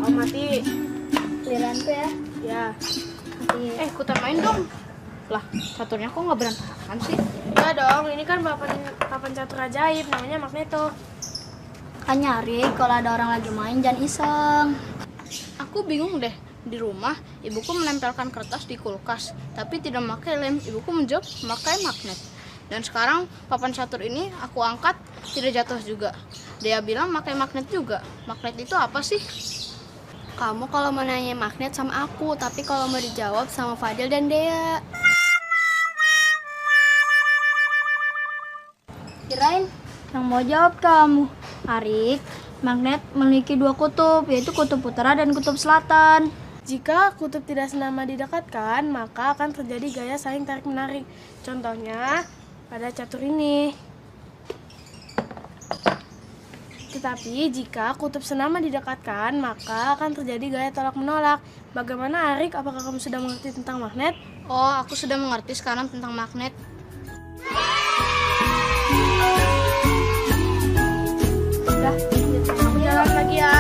Oh, mati. Giliran tuh ya. Ya. Mati. Ikutan main dong. Lah, caturnya kok nggak berantakan sih? Ya dong, ini kan papan catur ajaib, namanya Magneto. Kan nyari kalau ada orang lagi main jangan iseng. Aku bingung deh. Di rumah, ibuku menempelkan kertas di kulkas, tapi tidak memakai lem. Ibuku menjawab memakai magnet. Dan sekarang papan catur ini aku angkat, tidak jatuh juga. Dia bilang pakai magnet juga. Magnet itu apa sih? Kamu kalau mau nanya magnet sama aku, tapi kalau mau dijawab sama Fadil dan Dea. Kirain yang mau jawab kamu. Arik, magnet memiliki dua kutub, yaitu kutub utara dan kutub selatan. Jika kutub tidak senama didekatkan, maka akan terjadi gaya saling tarik-menarik. Contohnya pada catur ini. Tetapi jika kutub senama didekatkan, maka akan terjadi gaya tolak-menolak. Bagaimana, Arik? Apakah kamu sudah mengerti tentang magnet? Oh, aku sudah mengerti sekarang tentang magnet. Udah, aku jalan lagi ya.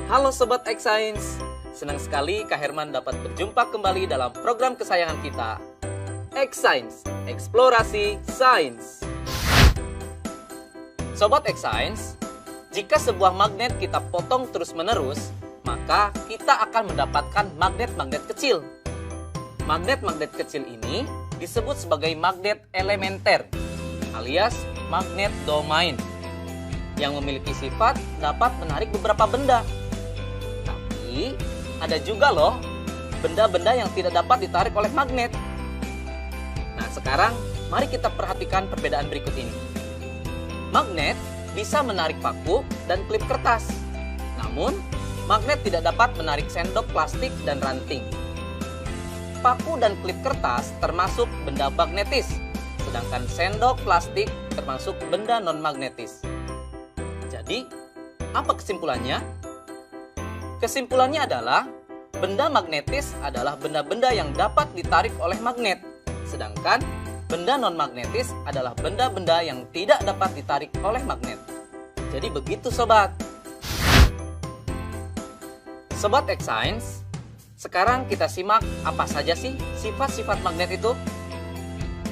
Halo Sobat X-Science, senang sekali Kak Herman dapat berjumpa kembali dalam program kesayangan kita, X-Science, Eksplorasi Sains. Sobat X-Science, jika sebuah magnet kita potong terus-menerus, maka kita akan mendapatkan magnet-magnet kecil. Magnet-magnet kecil ini disebut sebagai magnet elementer, alias magnet domain, yang memiliki sifat dapat menarik beberapa benda. Ada juga loh benda-benda yang tidak dapat ditarik oleh magnet. Nah, sekarang mari kita perhatikan perbedaan berikut ini. Magnet bisa menarik paku dan klip kertas. Namun, magnet tidak dapat menarik sendok plastik dan ranting. Paku dan klip kertas termasuk benda magnetis, sedangkan sendok plastik termasuk benda non-magnetis. Jadi, apa kesimpulannya? Kesimpulannya adalah, benda magnetis adalah benda-benda yang dapat ditarik oleh magnet, sedangkan benda non-magnetis adalah benda-benda yang tidak dapat ditarik oleh magnet. Jadi begitu sobat. Sobat X-Science, sekarang kita simak apa saja sih sifat-sifat magnet itu.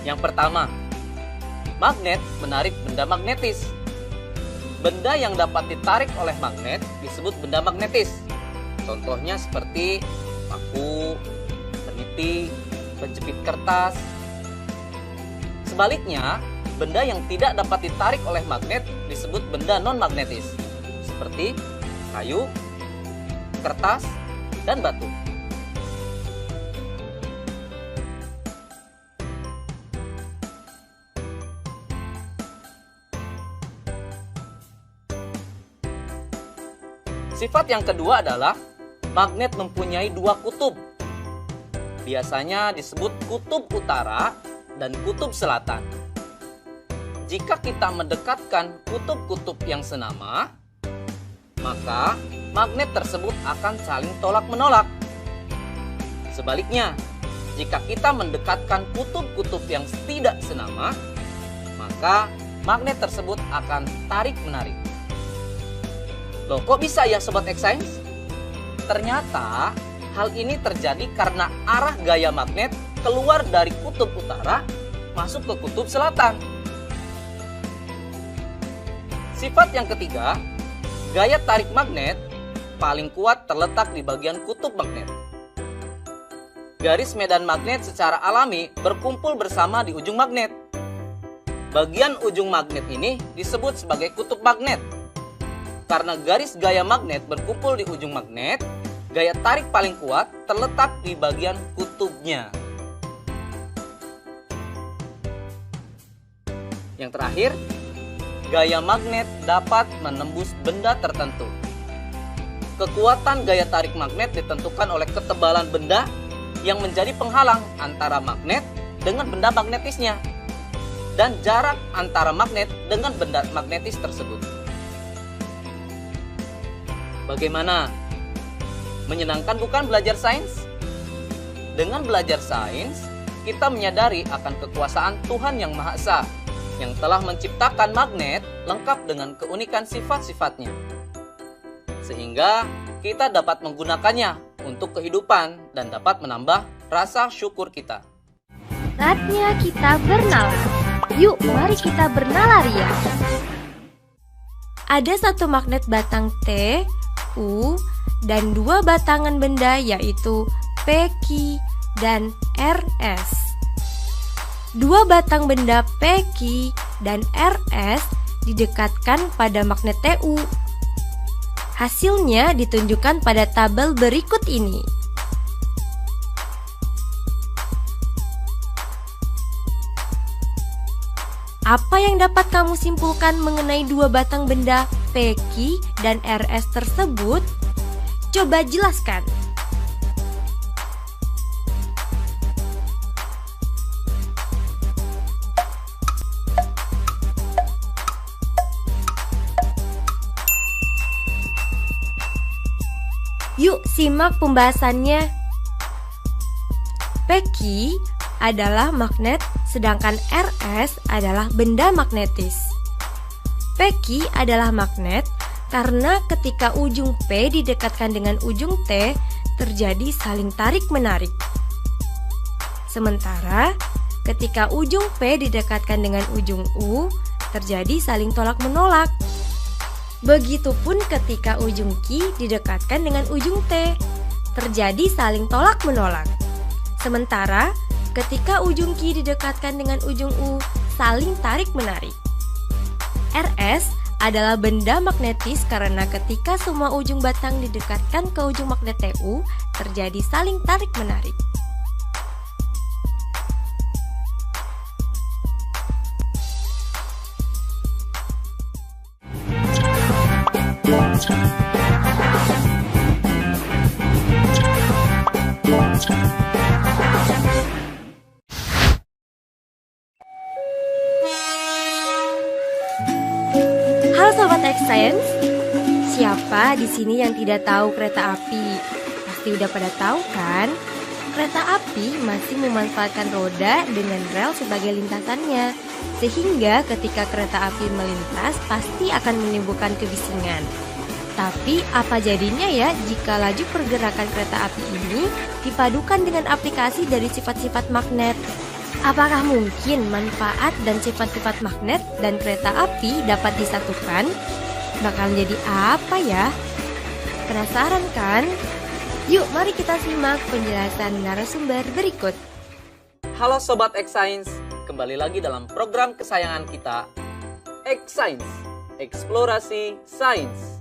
Yang pertama, magnet menarik benda magnetis. Benda yang dapat ditarik oleh magnet disebut benda magnetis. Contohnya seperti paku, peniti, penjepit kertas. Sebaliknya, benda yang tidak dapat ditarik oleh magnet disebut benda non-magnetis, seperti kayu, kertas, dan batu. Sifat yang kedua adalah magnet mempunyai dua kutub. Biasanya disebut kutub utara dan kutub selatan. Jika kita mendekatkan kutub-kutub yang senama, maka magnet tersebut akan saling tolak-menolak. Sebaliknya, jika kita mendekatkan kutub-kutub yang tidak senama, maka magnet tersebut akan tarik-menarik. Loh, kok bisa ya Sobat X-Science? Ternyata hal ini terjadi karena arah gaya magnet keluar dari kutub utara masuk ke kutub selatan. Sifat yang ketiga, gaya tarik magnet paling kuat terletak di bagian kutub magnet. Garis medan magnet secara alami berkumpul bersama di ujung magnet. Bagian ujung magnet ini disebut sebagai kutub magnet. Karena garis gaya magnet berkumpul di ujung magnet, gaya tarik paling kuat terletak di bagian kutubnya. Yang terakhir, gaya magnet dapat menembus benda tertentu. Kekuatan gaya tarik magnet ditentukan oleh ketebalan benda yang menjadi penghalang antara magnet dengan benda magnetisnya, dan jarak antara magnet dengan benda magnetis tersebut. Bagaimana? Menyenangkan bukan belajar sains? Dengan belajar sains, kita menyadari akan kekuasaan Tuhan Yang Maha Esa, yang telah menciptakan magnet lengkap dengan keunikan sifat-sifatnya. Sehingga kita dapat menggunakannya untuk kehidupan dan dapat menambah rasa syukur kita. Saatnya kita bernalar. Yuk, mari kita bernalaria. Ada satu magnet batang T, U, dan dua batangan benda yaitu P, Q, dan RS. Dua batang benda P, Q, dan RS didekatkan pada magnet TU. Hasilnya ditunjukkan pada tabel berikut ini. Apa yang dapat kamu simpulkan mengenai dua batang benda P, Q, dan RS tersebut? Coba jelaskan. Yuk simak pembahasannya. P, Q adalah magnet, sedangkan RS adalah benda magnetis. P, Q adalah magnet karena ketika ujung P didekatkan dengan ujung T, terjadi saling tarik-menarik. Sementara ketika ujung P didekatkan dengan ujung U, terjadi saling tolak-menolak. Begitupun ketika ujung Q didekatkan dengan ujung T, terjadi saling tolak-menolak. Sementara ketika ujung Q didekatkan dengan ujung U, saling tarik-menarik. RS adalah benda magnetis karena ketika semua ujung batang didekatkan ke ujung magnet TU, terjadi saling tarik-menarik. Halo Sobat X-Science, siapa di sini yang tidak tahu kereta api? Pasti udah pada tahu kan? Kereta api masih memanfaatkan roda dengan rel sebagai lintasannya, sehingga ketika kereta api melintas pasti akan menimbulkan kebisingan. Tapi apa jadinya ya jika laju pergerakan kereta api ini dipadukan dengan aplikasi dari sifat-sifat magnet? Apakah mungkin manfaat dan sifat-sifat magnet dan kereta api dapat disatukan? Bakal jadi apa ya? Penasaran kan? Yuk mari kita simak penjelasan narasumber berikut. Halo Sobat X-Science, kembali lagi dalam program kesayangan kita, X-Science, Eksplorasi Sains.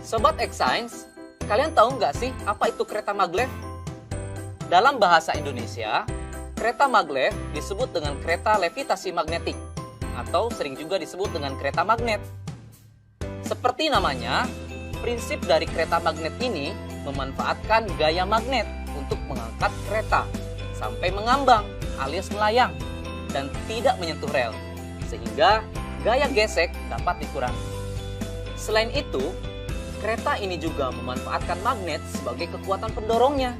Sobat X-Science, kalian tahu nggak sih apa itu kereta maglev? Dalam bahasa Indonesia, kereta maglev disebut dengan kereta levitasi magnetik atau sering juga disebut dengan kereta magnet. Seperti namanya, prinsip dari kereta magnet ini memanfaatkan gaya magnet untuk mengangkat kereta sampai mengambang alias melayang dan tidak menyentuh rel, sehingga gaya gesek dapat dikurangi. Selain itu, kereta ini juga memanfaatkan magnet sebagai kekuatan pendorongnya.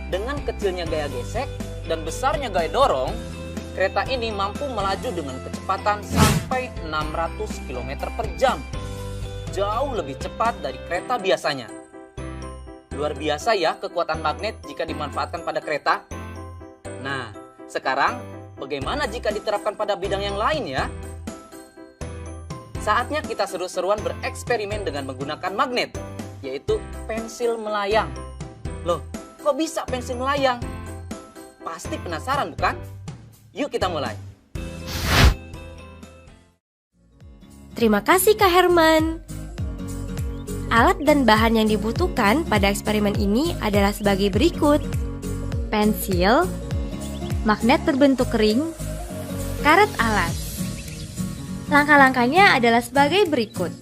Dengan kecilnya gaya gesek dan besarnya gaya dorong, kereta ini mampu melaju dengan kecepatan sampai 600 km per jam. Jauh lebih cepat dari kereta biasanya. Luar biasa ya kekuatan magnet jika dimanfaatkan pada kereta. Nah, sekarang bagaimana jika diterapkan pada bidang yang lain ya? Saatnya kita seru-seruan bereksperimen dengan menggunakan magnet, yaitu pensil melayang. Loh, kok bisa pensil melayang? Pasti penasaran bukan? Yuk kita mulai. Terima kasih Kak Herman. Alat dan bahan yang dibutuhkan pada eksperimen ini adalah sebagai berikut: pensil, magnet berbentuk ring, karet alat. Langkah-langkahnya adalah sebagai berikut.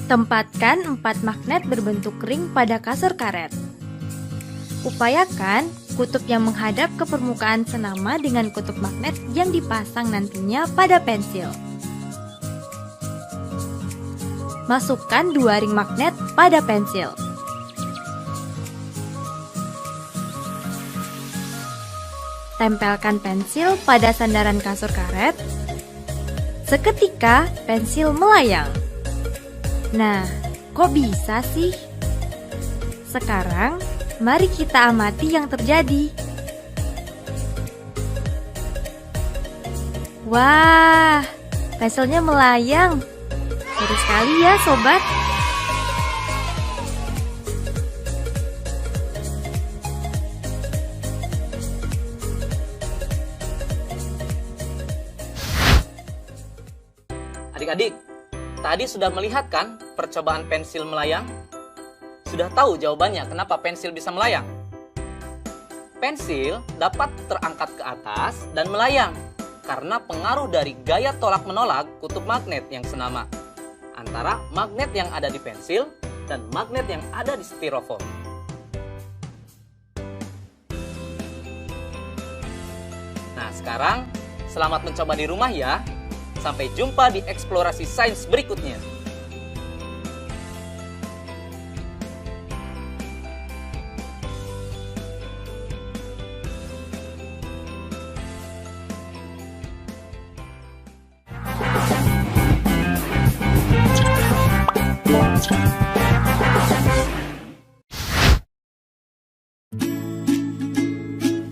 Tempatkan 4 magnet berbentuk ring pada kasur karet. Upayakan kutub yang menghadap ke permukaan senama dengan kutub magnet yang dipasang nantinya pada pensil. Masukkan 2 ring magnet pada pensil. tempelkan pensil pada sandaran kasur karet. Seketika pensil melayang. Nah, kok bisa sih? Sekarang, mari kita amati yang terjadi. Wah, pensilnya melayang. Seru sekali ya, sobat. Adik-adik, tadi sudah melihat kan percobaan pensil melayang? Sudah tahu jawabannya kenapa pensil bisa melayang? Pensil dapat terangkat ke atas dan melayang karena pengaruh dari gaya tolak-menolak kutub magnet yang senama antara magnet yang ada di pensil dan magnet yang ada di styrofoam. Nah, sekarang selamat mencoba di rumah ya. Sampai jumpa di eksplorasi sains berikutnya.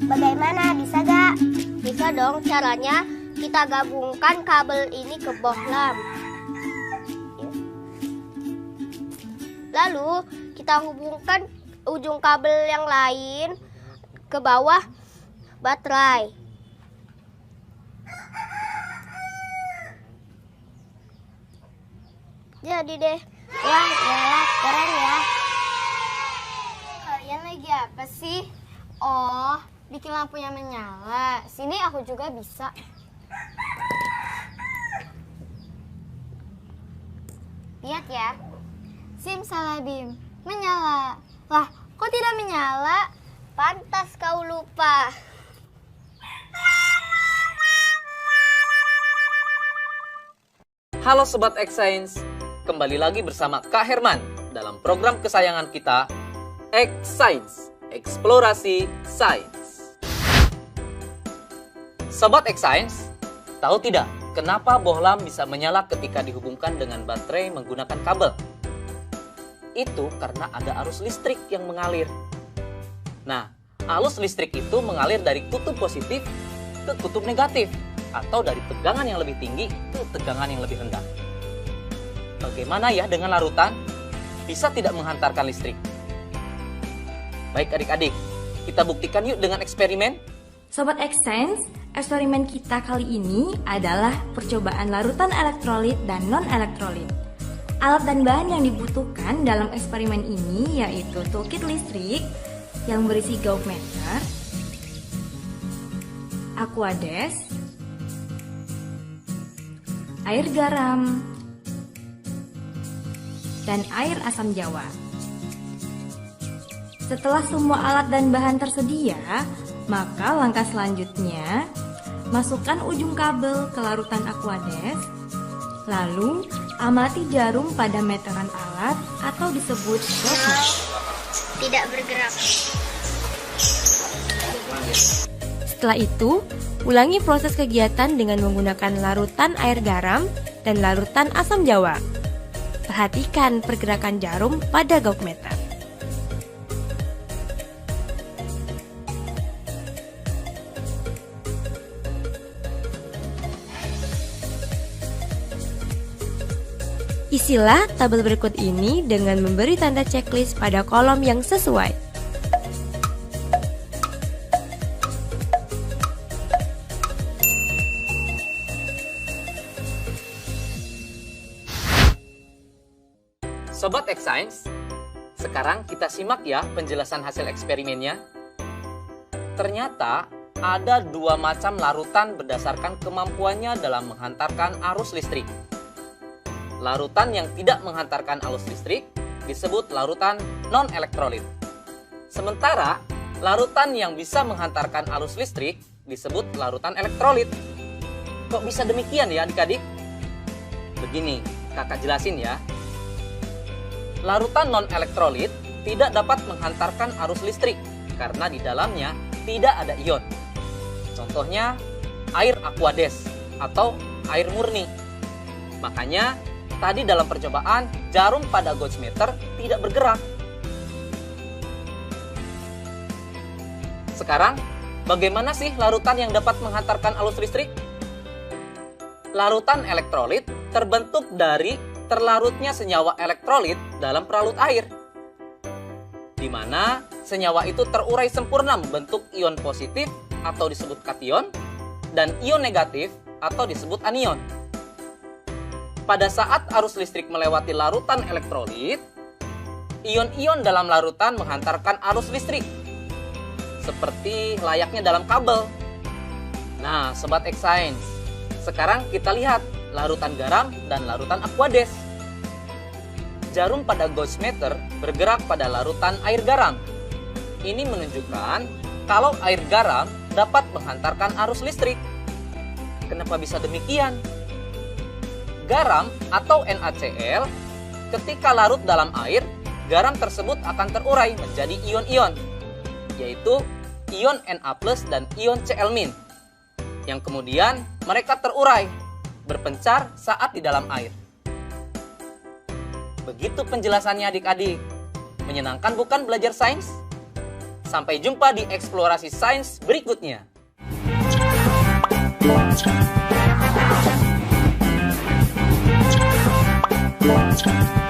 Bagaimana? Bisa gak? Bisa dong, caranya kita gabungkan kabel ini ke bohlam. Lalu kita hubungkan ujung kabel yang lain ke bawah baterai. Jadi deh. Wah, nyala, keren ya. Kalian lagi apa sih? Oh, bikin lampunya menyala. Sini aku juga bisa. Lihat ya. Simsalabim, menyala. Lah, kok tidak menyala? Pantas kau lupa. Halo Sobat X-Science, kembali lagi bersama Kak Herman dalam program kesayangan kita, X-Science, Eksplorasi Sains. Sobat X-Science, tahu tidak kenapa bohlam bisa menyala ketika dihubungkan dengan baterai menggunakan kabel? Itu karena ada arus listrik yang mengalir. Nah, arus listrik itu mengalir dari kutub positif ke kutub negatif, atau dari tegangan yang lebih tinggi ke tegangan yang lebih rendah. Bagaimana ya dengan larutan? Bisa tidak menghantarkan listrik? Baik adik-adik, kita buktikan yuk dengan eksperimen. Sobat X-Science, eksperimen kita kali ini adalah percobaan larutan elektrolit dan non-elektrolit. Alat dan bahan yang dibutuhkan dalam eksperimen ini yaitu toolkit listrik yang berisi gauge-meter, aquades, air garam, dan air asam jawa. Setelah semua alat dan bahan tersedia, maka langkah selanjutnya, masukkan ujung kabel ke larutan aquades, lalu amati jarum pada meteran alat atau disebut gauge. Tidak bergerak. Setelah itu, ulangi proses kegiatan dengan menggunakan larutan air garam dan larutan asam jawa. Perhatikan pergerakan jarum pada gauge meter. Isilah tabel berikut ini dengan memberi tanda checklist pada kolom yang sesuai. Sobat X-Science, sekarang kita simak ya penjelasan hasil eksperimennya. Ternyata ada dua macam larutan berdasarkan kemampuannya dalam menghantarkan arus listrik. Larutan yang tidak menghantarkan arus listrik disebut larutan non-elektrolit. Sementara larutan yang bisa menghantarkan arus listrik disebut larutan elektrolit. Kok bisa demikian ya adik-adik? Begini, kakak jelasin ya. Larutan non-elektrolit tidak dapat menghantarkan arus listrik karena di dalamnya tidak ada ion. Contohnya air aquades atau air murni. Makanya tadi dalam percobaan jarum pada gauge meter tidak bergerak. Sekarang, bagaimana sih larutan yang dapat menghantarkan arus listrik? Larutan elektrolit terbentuk dari terlarutnya senyawa elektrolit dalam peralut air, di mana senyawa itu terurai sempurna membentuk ion positif atau disebut kation dan ion negatif atau disebut anion. Pada saat arus listrik melewati larutan elektrolit, ion-ion dalam larutan menghantarkan arus listrik, seperti layaknya dalam kabel. Nah, Sobat X-Science, sekarang kita lihat larutan garam dan larutan aquades. Jarum pada gauge meter bergerak pada larutan air garam. Ini menunjukkan kalau air garam dapat menghantarkan arus listrik. Kenapa bisa demikian? Garam atau NaCl ketika larut dalam air, garam tersebut akan terurai menjadi ion-ion, yaitu ion Na+ dan ion Cl-, yang kemudian mereka terurai, berpencar saat di dalam air. Begitu penjelasannya adik-adik. Menyenangkan bukan belajar sains? Sampai jumpa di eksplorasi sains berikutnya. Thank you.